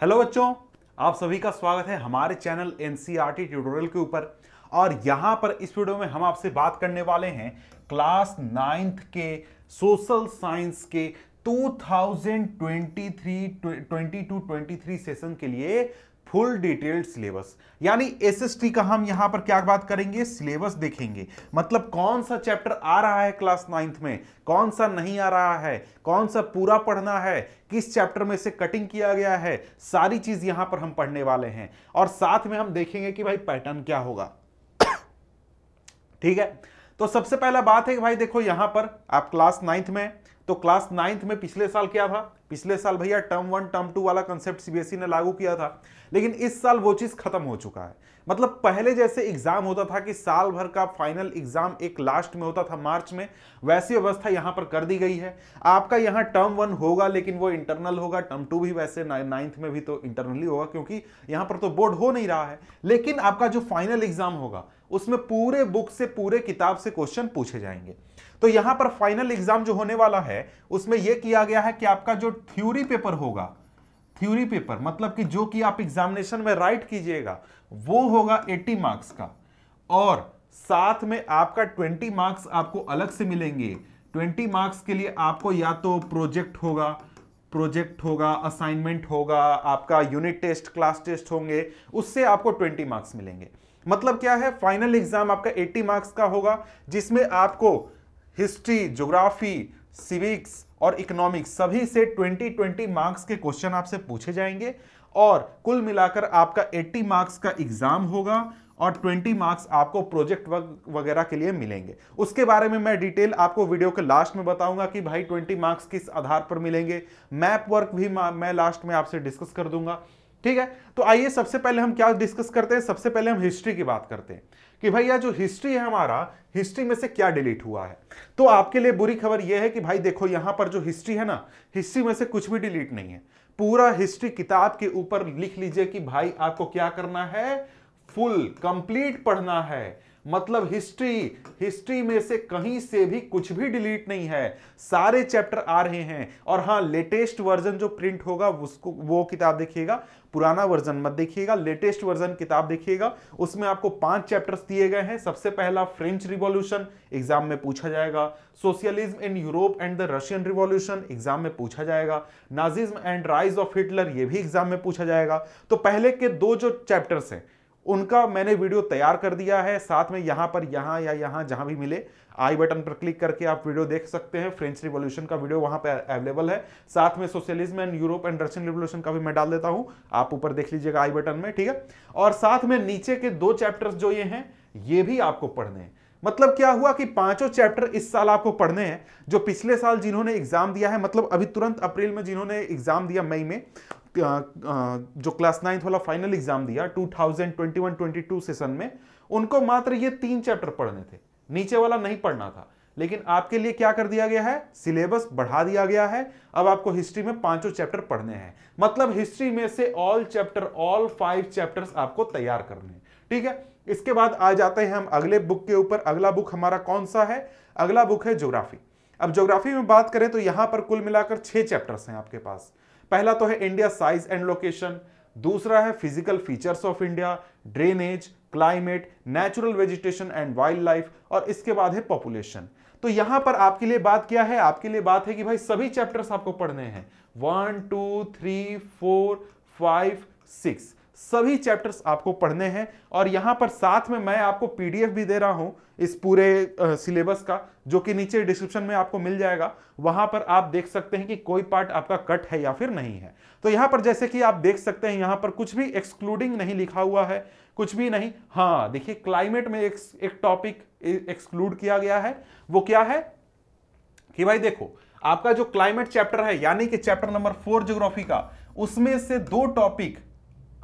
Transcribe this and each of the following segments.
Hello बच्चों, आप सभी का स्वागत है हमारे चैनल एनसीईआरटी ट्यूटोरियल के ऊपर। और यहां पर इस वीडियो में हम आपसे बात करने वाले हैं क्लास 9th के सोशल साइंस के 2023 सेशन के लिए फुल डिटेल्ड सिलेबस, यानी एसएसटी का हम यहां पर क्या बात करेंगे, सिलेबस देखेंगे। मतलब कौन सा चैप्टर आ रहा है क्लास 9th में, कौन सा नहीं आ रहा है, कौन सा पूरा पढ़ना है, किस चैप्टर में से कटिंग किया गया है, सारी चीज यहां पर हम पढ़ने वाले हैं। और साथ में हम देखेंगे कि भाई पैटर्न क्या होगा। ठीक है, तो सबसे पहला बात है कि भाई देखो यहां पर आप क्लास 9th में, तो क्लास 9th में पिछले साल क्या था, पिछले साल भैया टर्म 1 टर्म 2 वाला कंसेप्ट सीबीएसई ने लागू किया था, लेकिन इस साल वो चीज खत्म हो चुका है। मतलब पहले जैसे एग्जाम होता था कि साल भर का फाइनल एग्जाम एक लास्ट में होता था मार्च में, वैसी व्यवस्था यहां पर कर दी गई है। आपका यहां टर्म 1 होगा लेकिन वो इंटरनल होगा, टर्म 2 भी वैसे 9th में भी तो इंटरनली होगा क्योंकि यहां पर तो बोर्ड हो नहीं रहा है। लेकिन आपका जो फाइनल एग्जाम होगा उसमें पूरे बुक से, पूरे किताब से क्वेश्चन पूछे जाएंगे। तो यहां पर फाइनल एग्जाम जो होने वाला है उसमें यह किया गया है कि आपका जो थ्योरी पेपर होगा, थ्योरी पेपर मतलब कि जो कि आप एग्जामिनेशन में राइट कीजिएगा वो होगा 80 मार्क्स का, और साथ में आपका 20 मार्क्स आपको अलग से मिलेंगे। 20 मार्क्स के लिए आपको या तो प्रोजेक्ट होगा, असाइनमेंट होगा, आपका यूनिट टेस्ट, क्लास टेस्ट होंगे, उससे आपको 20 मार्क्स मिलेंगे। मतलब क्या है, फाइनल एग्जाम आपका 80 मार्क्स का होगा जिसमें आपको हिस्ट्री, ज्योग्राफी, सिविक्स और इकोनॉमिक्स सभी से 20 मार्क्स के क्वेश्चन आपसे पूछे जाएंगे, और कुल मिलाकर आपका 80 मार्क्स का एग्जाम होगा और 20 मार्क्स आपको प्रोजेक्ट वगैरह के लिए मिलेंगे। उसके बारे में मैं डिटेल आपको वीडियो के लास्ट में बताऊंगा कि भाई 20 मार्क्स किस आधार पर मिलेंगे। मैप वर्क भी मैं लास्ट में आपसे डिस्कस कर दूंगा। ठीक है, तो आइए सबसे पहले हम क्या डिस्कस करते हैं। सबसे पहले हम हिस्ट्री की बात करते हैं कि भैया जो हिस्ट्री है हमारा, हिस्ट्री में से क्या डिलीट हुआ है। तो आपके लिए बुरी खबर यह है कि भाई देखो यहां पर जो हिस्ट्री है ना, हिस्ट्री में से कुछ भी डिलीट नहीं है। पूरा हिस्ट्री किताब के ऊपर लिख लीजिए कि भाई आपको क्या करना है, फुल कंप्लीट पढ़ना है। मतलब हिस्ट्री में से कहीं से भी कुछ भी डिलीट नहीं है, सारे चैप्टर आ रहे हैं। और हाँ, लेटेस्ट वर्जन जो प्रिंट होगा उसको, वो किताब देखिएगा, पुराना वर्जन मत देखिएगा, लेटेस्ट वर्जन किताब देखिएगा। उसमें आपको 5 चैप्टर्स दिए गए हैं। सबसे पहला फ्रेंच रिवॉल्यूशन, एग्जाम में पूछा जाएगा। Socialism in Europe and the Russian revolution, exam में पूछा जाएगा। Nazism and rise of Hitler, ये भी एग्जाम में पूछा जाएगा। तो पहले के 2 जो चैप्टर्स हैं उनका मैंने वीडियो तैयार कर दिया है। साथ में यहां पर, यहां या यहां जहां भी मिले, आई बटन पर क्लिक करके आप वीडियो देख सकते हैं। फ्रेंच रिवॉल्यूशन का वीडियो वहां पे अवेलेबल है। साथ में socialism and Europe and Russian revolution का भी मैं डाल देता हूं, आप ऊपर देख लीजिएगा आई बटन में। ठीक है, और साथ में नीचे के 2 चैप्टर्स जो ये हैं ये भी आपको पढ़ने हैं। मतलब क्या हुआ कि 5 चैप्टर इस साल आपको पढ़ने हैं। जो पिछले साल जिन्होंने एग्जाम दिया है, मतलब अभी तुरंत अप्रैल में जिन्होंने एग्जाम दिया, मई में जो क्लास 9th वाला फाइनल एग्जाम दिया 2021-22 सेशन में, उनको मात्र ये 3 चैप्टर पढ़ने थे, नीचे वाला नहीं पढ़ना था। लेकिन आपके लिए क्या कर दिया गया है, सिलेबस बढ़ा दिया गया है। अब आपको हिस्ट्री में 5 चैप्टर पढ़ने हैं। मतलब हिस्ट्री में से ऑल 5 चैप्टर्स आपको तैयार करने हैं। ठीक है, इसके बाद आ जाते हैं हम अगले बुक के ऊपर। अगला बुक हमारा कौन सा है, अगला बुक है ज्योग्राफी। अब ज्योग्राफी में बात करें तो यहां पर कुल मिलाकर 6 चैप्टर्स हैं आपके पास। पहला तो है इंडिया साइज एंड लोकेशन, दूसरा है physical features of India, drainage, climate, natural vegetation and wild life, और इसके बाद है पॉपुलेशन। तो यहां पर आपके लिए बात क्या है, आपके लिए बात है कि भाई सभी चैप्टर्स आपको पढ़ने हैं। 1 2 3 4 5 6 सभी चैप्टर्स आपको पढ़ने हैं। और यहां पर साथ में मैं आपको पीडीएफ भी दे रहा हूं इस पूरे सिलेबस का, जो कि नीचे डिस्क्रिप्शन में आपको मिल जाएगा। वहां पर आप देख सकते हैं कि कोई पार्ट आपका कट है या फिर नहीं है। तो यहां पर जैसे कि आप देख सकते हैं, यहां पर कुछ भी एक्सक्लूडिंग नहीं लिखा हुआ है, कुछ भी नहीं। हाँ देखिए, क्लाइमेट में एक टॉपिक एक्सक्लूड किया गया है। वो क्या है कि भाई देखो, आपका जो क्लाइमेट चैप्टर है, यानी कि चैप्टर नंबर 4 ज्योग्राफी का, उसमें से 2 टॉपिक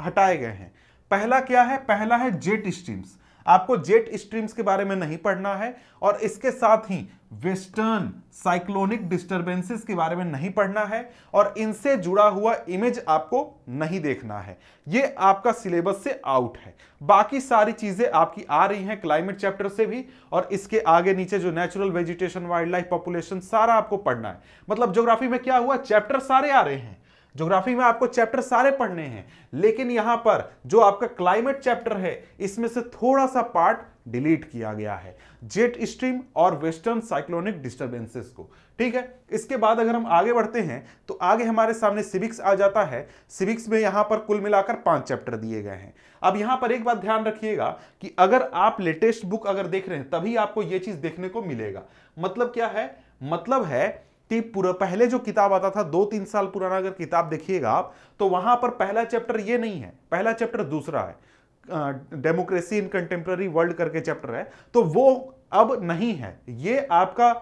हटाए गए हैं। पहला क्या है, पहला है जेट स्ट्रीम्स। आपको जेट स्ट्रीम्स के बारे में नहीं पढ़ना है, और इसके साथ ही वेस्टर्न साइक्लोनिक डिस्टरबेंसेस के बारे में नहीं पढ़ना है, और इनसे जुड़ा हुआ इमेज आपको नहीं देखना है। ये आपका सिलेबस से आउट है। बाकी सारी चीजें आपकी आ रही हैं क्लाइमेट चैप्टर से भी, और इसके आगे नीचे जो natural vegetation, wild life, population, सारा आपको पढ़ना है। मतलब ज्योग्राफी में क्या हुआ, चैप्टर सारे आ रहे हैं ज्योग्राफी में आपको चैप्टर सारे पढ़ने हैं, लेकिन यहां पर जो आपका क्लाइमेट चैप्टर है इसमें से थोड़ा सा पार्ट डिलीट किया गया है, जेट स्ट्रीम और वेस्टर्न साइक्लोनिक डिस्टर्बेंसेस को। ठीक है, इसके बाद अगर हम आगे बढ़ते हैं तो आगे हमारे सामने सिविक्स आ जाता है। सिविक्स में यहां पर कुल मिलाकर 5 चैप्टर दिए गए हैं। अब यहां पर एक बात ध्यान रखिएगा कि अगर आप लेटेस्ट बुक अगर देख रहे हैं तभी आपको यह चीज देखने को मिलेगा। मतलब क्या है? मतलब है कि पूरा पहले जो किताब आता था 2-3 साल पुराना अगर किताब देखिएगा आप तो वहां पर पहला चैप्टर ये नहीं है, पहला चैप्टर दूसरा है, डेमोक्रेसी इन कंटेम्प्रेरी वर्ल्ड करके चैप्टर है, तो वो अब नहीं है। ये आपका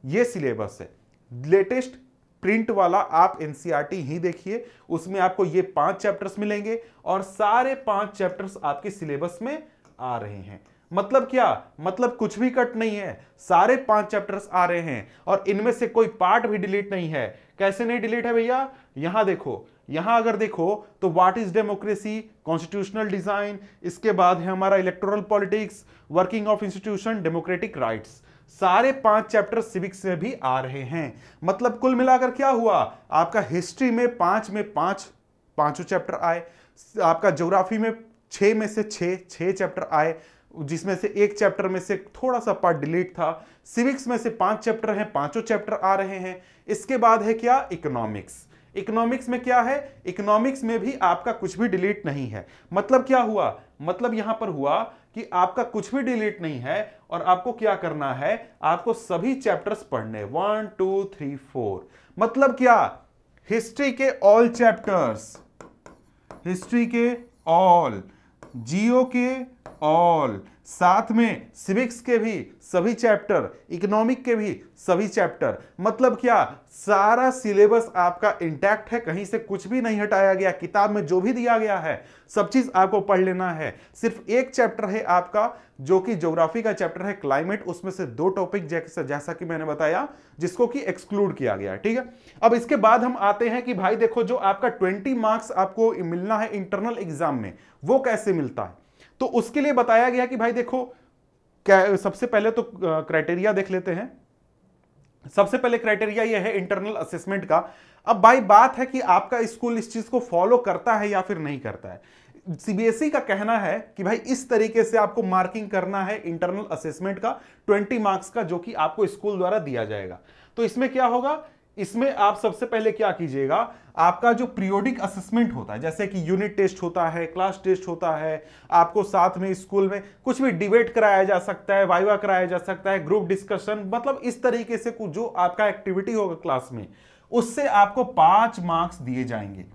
ये सिलेबस है लेटेस्ट प्रिंट वाला, आप एनसीईआरटी ही देखिए, उसमें आपको ये 5 चैप्टर्स मिलेंगे और सारे 5 चैप्टर्स आपके सिलेबस में आ रहे हैं। मतलब क्या? मतलब कुछ भी कट नहीं है, सारे 5 चैप्टर्स आ रहे हैं और इनमें से कोई पार्ट भी डिलीट नहीं है। कैसे नहीं डिलीट है भैया? यहां देखो, यहां अगर देखो तो what is democracy, constitutional design, इसके बाद है हमारा electoral politics, working of institution, democratic rights, सारे 5 चैप्टर सिविक्स में भी आ रहे हैं। मतलब कुल मिलाकर क्या हुआ? आपका हिस्ट्री में 5 में 5 पांचों चैप्टर आए, आपका ज्योग्राफी में 6 में से 6 चैप्टर आए, जिसमें से एक चैप्टर में से थोड़ा सा पार्ट डिलीट था। सिविक्स में से 5 चैप्टर हैं, पांचों चैप्टर आ रहे हैं। इसके बाद है क्या? इकोनॉमिक्स। इकोनॉमिक्स में क्या है? इकोनॉमिक्स में भी आपका कुछ भी डिलीट नहीं है। मतलब क्या हुआ? मतलब यहां पर हुआ कि आपका कुछ भी डिलीट नहीं है और आपको क्या करना है? आपको सभी चैप्टर्स पढ़ने, 1 2 3 4। मतलब क्या? हिस्ट्री के ऑल चैप्टर्स, हिस्ट्री के ऑल, जियो के ऑल, साथ में सिविक्स के भी सभी चैप्टर, इकोनॉमिक के भी सभी चैप्टर। मतलब क्या? सारा सिलेबस आपका इंटैक्ट है, कहीं से कुछ भी नहीं हटाया गया। किताब में जो भी दिया गया है सब चीज आपको पढ़ लेना है। सिर्फ एक चैप्टर है आपका जो कि ज्योग्राफी का चैप्टर है क्लाइमेट, उसमें से 2 टॉपिक जैसा कि मैंने बताया जिसको कि एक्सक्लूड किया गया है। ठीक है, अब इसके बाद हम आते हैं कि भाई देखो जो आपका 20 मार्क्स आपको मिलना है इंटरनल एग्जाम में वो कैसे मिलता है। तो उसके लिए बताया गया कि भाई देखो क्या, सबसे पहले तो क्राइटेरिया देख लेते हैं। सबसे पहले क्राइटेरिया ये है इंटरनल असेसमेंट का। अब भाई बात है कि आपका स्कूल इस चीज को फॉलो करता है या फिर नहीं करता है। सीबीएसई का कहना है कि भाई इस तरीके से आपको मार्किंग करना है इंटरनल असेसमेंट का 20 मार्क्स का, जो कि आपको स्कूल द्वारा दिया जाएगा। तो इसमें क्या होगा? इसमें आप सबसे पहले क्या कीजिएगा, आपका जो पीरियोडिक असेसमेंट होता है, जैसे कि यूनिट टेस्ट होता है, क्लास टेस्ट होता है, आपको साथ में स्कूल में कुछ भी डिबेट कराया जा सकता है, वाइवा कराया जा सकता है, ग्रुप डिस्कशन, मतलब इस तरीके से कुछ जो आपका एक्टिविटी होगा क्लास में, उससे आपको 5 मार्क्स दिए जाएंगे।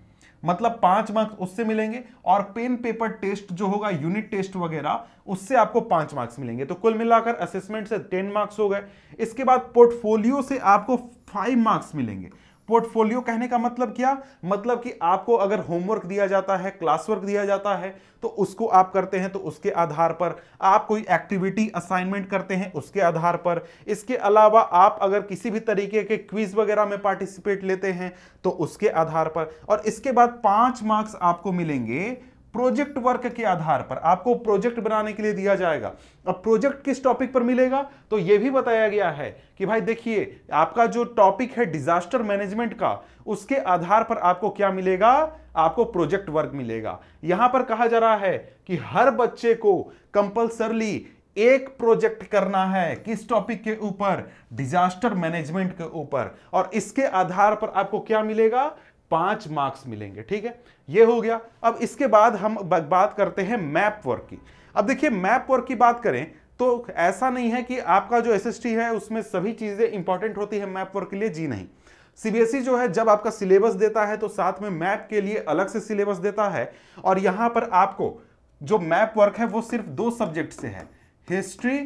मतलब 5 मार्क्स उससे मिलेंगे और पेन पेपर टेस्ट जो होगा, यूनिट टेस्ट वगैरह, उससे आपको 5 मार्क्स मिलेंगे। तो कुल मिलाकर असेसमेंट से 10 मार्क्स हो गए। इसके बाद पोर्टफोलियो से आपको 5 मार्क्स मिलेंगे। पोर्टफोलियो कहने का मतलब क्या? मतलब कि आपको अगर होमवर्क दिया जाता है, क्लास वर्क दिया जाता है, तो उसको आप करते हैं तो उसके आधार पर, आप कोई एक्टिविटी असाइनमेंट करते हैं उसके आधार पर, इसके अलावा आप अगर किसी भी तरीके के क्विज वगैरह में पार्टिसिपेट लेते हैं तो उसके आधार पर, और इसके बाद 5 मार्क्स आपको मिलेंगे प्रोजेक्ट वर्क के आधार पर। आपको प्रोजेक्ट बनाने के लिए दिया जाएगा। अब प्रोजेक्ट किस टॉपिक पर मिलेगा तो यह भी बताया गया है कि भाई देखिए आपका जो टॉपिक है डिजास्टर मैनेजमेंट का, उसके आधार पर आपको क्या मिलेगा? आपको प्रोजेक्ट वर्क मिलेगा। यहां पर कहा जा रहा है कि हर बच्चे को कंपल्सरली एक प्रोजेक्ट करना है। किस टॉपिक के ऊपर? डिजास्टर मैनेजमेंट के ऊपर, और इसके आधार पर आपको क्या मिलेगा? 5 मार्क्स मिलेंगे। ठीक है, ये हो गया। अब इसके बाद हम बात करते हैं मैप वर्क की। अब देखिए मैप वर्क की बात करें तो ऐसा नहीं है कि आपका जो एसएसटी है उसमें सभी चीजें इंपॉर्टेंट होती है मैप वर्क के लिए, जी नहीं। सीबीएसई जो है जब आपका सिलेबस देता है तो साथ में मैप के लिए अलग से सिलेबस देता है, और यहां पर आपको जो मैप वर्क है वो सिर्फ 2 सब्जेक्ट से है, हिस्ट्री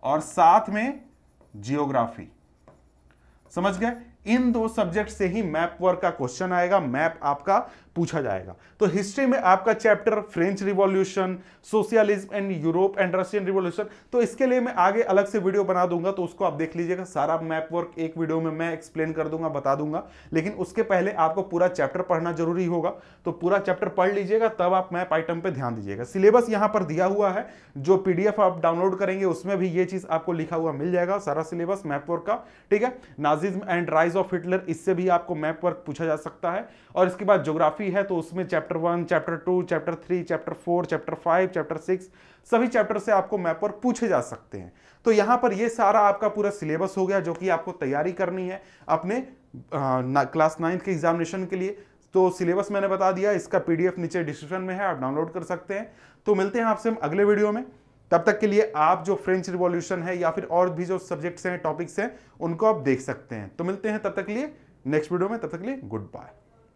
और साथ में जियोग्राफी। समझ गए? इन 2 सब्जेक्ट से ही मैप वर्क का क्वेश्चन आएगा, मैप आपका पूछा जाएगा। तो हिस्ट्री में आपका chapter French revolution, socialism and Europe and Russian revolution, तो इसके लिए मैं आगे अलग से वीडियो बना दूंगा, तो उसको आप देख लीजिएगा। सारा मैप वर्क एक वीडियो में मैं एक्सप्लेन कर दूंगा, बता दूंगा। लेकिन उसके पहले आपको पूरा चैप्टर पढ़ना जरूरी होगा, तो पूरा चैप्टर पढ़ लीजिएगा, तब आप मैप आइटम पे ध्यान दीजिएगा। सिलेबस यहां पर दिया हुआ है, जो पीडीएफ आप डाउनलोड करेंगे उसमें भी ये चीज आपको लिखा हुआ मिल जाएगा, सारा सिलेबस मैप वर्क का। ठीक है, Nazism and rise rise of Hitler, इससे भी आपको मैप वर्क पूछा जा सकता है। और इसके बाद ज्योग्राफी है तो उसमें chapter 1, chapter 2, chapter 3, chapter 4, chapter 5, chapter 6 सभी चैप्टर से आपको मैप वर्क पूछे जा सकते हैं। तो यहां पर ये सारा आपका पूरा सिलेबस हो गया जो कि आपको तैयारी करनी है अपने क्लास 9 के एग्जामिनेशन के लिए। तो सिलेबस मैंने बता दिया, इसका पीडीएफ नीचे डिस्क्रिप्शन में है, आप डाउनलोड कर सकते हैं। तो मिलते हैं आपसे हम अगले वीडियो में। तब तक के लिए आप जो फ्रेंच रिवॉल्यूशन है या फिर और भी जो सब्जेक्ट्स हैं, टॉपिक्स हैं, उनको आप देख सकते हैं। तो मिलते हैं तब तक के लिए नेक्स्ट वीडियो में। तब तक के लिए गुड बाय।